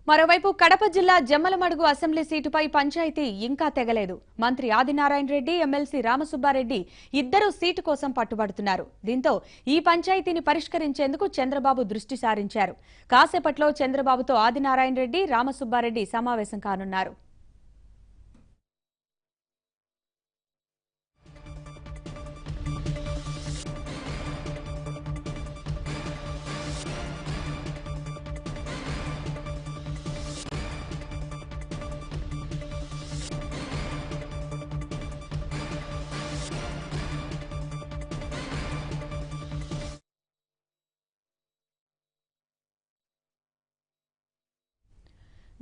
మరోవైపు కడప జిల్లా జమ్మలమడుగు అసెంబ్లీ సీటుపై పంచాయతీ ఇంకా తెగలేదు. మంత్రి ఆదినారాయణ రెడ్డి, ఎమ్మెల్సీ రామసుబ్బారెడ్డి ఇద్దరూ సీటు కోసం పట్టుబడుతున్నారు. దీంతో ఈ పంచాయతీని పరిష్కరించేందుకు చంద్రబాబు దృష్టి సారించారు. కాసేపట్లో చంద్రబాబుతో ఆదినారాయణ రెడ్డి, రామసుబ్బారెడ్డి సమావేశం కానున్నారు.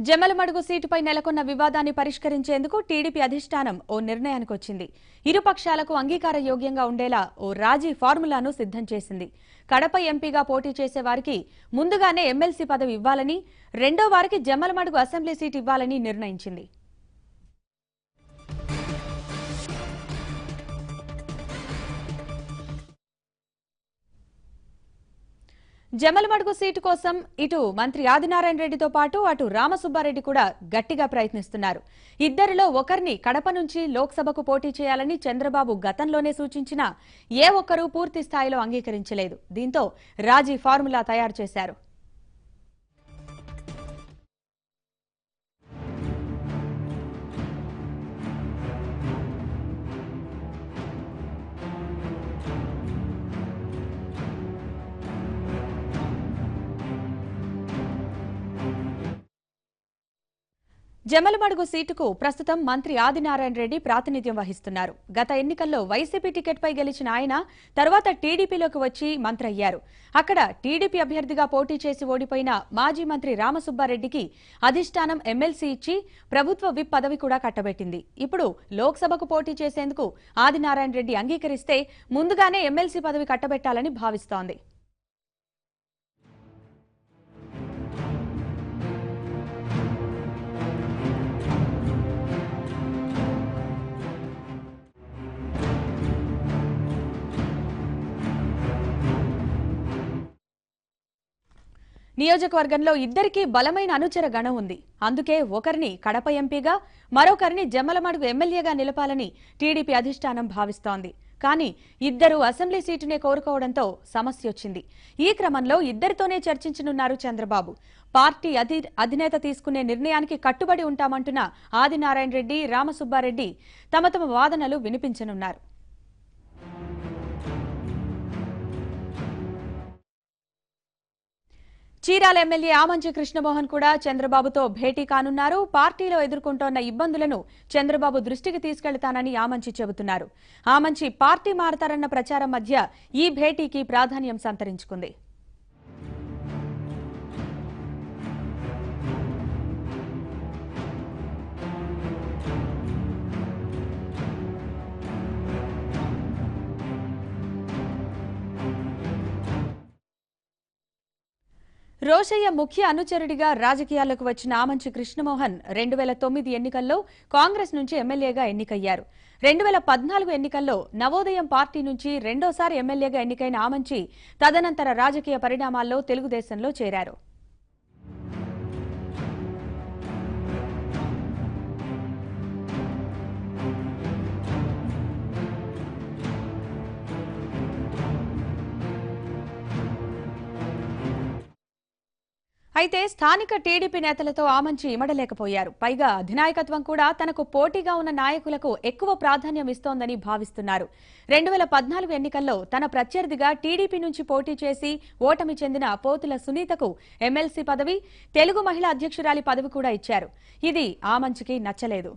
జమ్మలమడుగు సీటుపై నెలకొన్న వివాదాన్ని పరిష్కరించేందుకు టీడీపీ అధిష్టానం ఓ నిర్ణయానికి వచ్చింది. ఇరు పక్షాలకు అంగీకార యోగ్యంగా ఉండేలా ఓ రాజీ ఫార్ములాను సిద్ధం చేసింది. కడప ఎంపీగా పోటీ చేసే వారికి ముందుగానే ఎమ్మెల్సీ పదవి ఇవ్వాలని, రెండో వారికి జమ్మలమడుగు అసెంబ్లీ సీటు ఇవ్వాలని నిర్ణయించింది. జమ్మలమడుగు సీటు కోసం ఇటు మంత్రి ఆదినారాయణ రెడ్డితో పాటు అటు రామసుబ్బారెడ్డి కూడా గట్టిగా ప్రయత్నిస్తున్నారు. ఇద్దరిలో ఒకరిని కడప నుంచి లోక్సభకు పోటీ చేయాలని చంద్రబాబు గతంలోనే సూచించినా ఏ ఒక్కరూ పూర్తి స్థాయిలో అంగీకరించలేదు. దీంతో రాజీ ఫార్ములా తయారు చేశారు. జమ్మలమడుగు సీటుకు ప్రస్తుతం మంత్రి ఆదినారాయణ రెడ్డి ప్రాతినిధ్యం వహిస్తున్నారు. గత ఎన్నికల్లో వైసీపీ టికెట్పై గెలిచిన ఆయన తర్వాత టీడీపీలోకి వచ్చి మంత్రి అయ్యారు. అక్కడ టీడీపీ అభ్యర్థిగా పోటీ చేసి ఓడిపోయిన మాజీ మంత్రి రామసుబ్బారెడ్డికి అధిష్టానం ఎమ్మెల్సీ ఇచ్చి ప్రభుత్వ విప్ పదవి కూడా కట్టబెట్టింది. ఇప్పుడు లోక్సభకు పోటీ చేసేందుకు ఆదినారాయణ రెడ్డి అంగీకరిస్తే ముందుగానే ఎమ్మెల్సీ పదవి కట్టబెట్టాలని భావిస్తోంది. నియోజకవర్గంలో ఇద్దరికీ బలమైన అనుచర గణం ఉంది. అందుకే ఒకరిని కడప ఎంపీగా, మరొకరిని జమ్మలమడుగు ఎమ్మెల్యేగా నిలపాలని టీడీపీ అధిష్టానం భావిస్తోంది. కానీ ఇద్దరు అసెంబ్లీ సీటునే కోరుకోవడంతో సమస్య వచ్చింది. ఈ క్రమంలో ఇద్దరితోనే చర్చించనున్నారు చంద్రబాబు. పార్టీ అధినేత తీసుకునే నిర్ణయానికి కట్టుబడి ఉంటామంటున్న ఆదినారాయణ రెడ్డి, రామసుబ్బారెడ్డి తమ తమ వాదనలు వినిపించనున్నారు. చీరాల ఎమ్మెల్యే ఆమంచి కృష్ణమోహన్ కూడా చంద్రబాబుతో భేటీ కానున్నారు. పార్టీలో ఎదుర్కొంటోన్న ఇబ్బందులను చంద్రబాబు దృష్టికి తీసుకెళ్తానని ఆమంచి చెబుతున్నారు. ఆమంచి పార్టీ మారతారన్న ప్రచారం మధ్య ఈ భేటీకి ప్రాధాన్యం సంతరించుకుంది. రోషయ్య ముఖ్య అనుచరుడిగా రాజకీయాల్లోకి వచ్చిన ఆమంచి కృష్ణమోహన్ 2009 ఎన్నికల్లో కాంగ్రెస్ నుంచి ఎమ్మెల్యేగా ఎన్నికయ్యారు. 2014 ఎన్నికల్లో నవోదయం పార్టీ నుంచి రెండోసారి ఎమ్మెల్యేగా ఎన్నికైన ఆమంచి తదనంతర రాజకీయ పరిణామాల్లో తెలుగుదేశంలో చేరారు. అయితే స్థానిక టీడీపీ నేతలతో ఆమంచి ఇమడలేకపోయారు. పైగా అధినాయకత్వం కూడా తనకు పోటీగా ఉన్న నాయకులకు ఎక్కువ ప్రాధాన్యం ఇస్తోందని భావిస్తున్నారు. 2014 ఎన్నికల్లో తన ప్రత్యర్థిగా టీడీపీ నుంచి పోటీ చేసి ఓటమి చెందిన పోతుల సునీతకు ఎమ్మెల్సీ పదవి, తెలుగు మహిళా అధ్యక్షురాలి పదవి కూడా ఇచ్చారు. ఇది ఆమంచికి నచ్చలేదు.